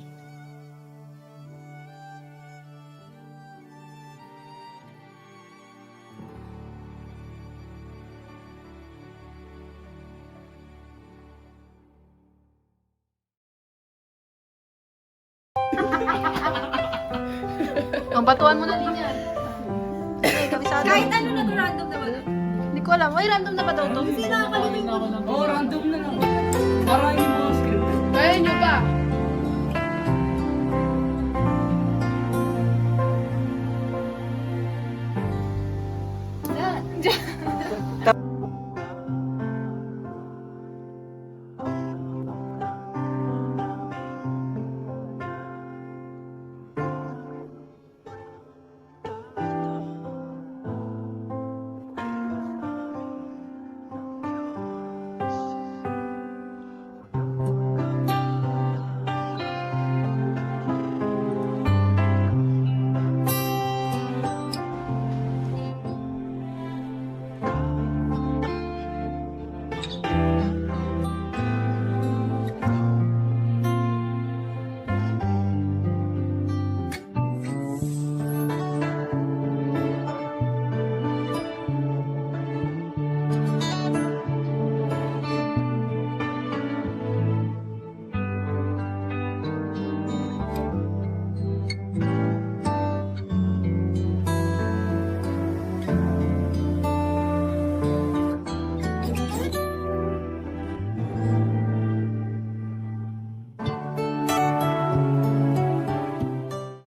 S2: Ang batuan mo na din yan. Kahit ano na to, random na ba to? Hindi ko alam. Ay, random na ba daw to? Kasi nakakalimutan ko.
S8: Oo, random na lang. Parang yung mga script.
S2: Kaya nyo ba?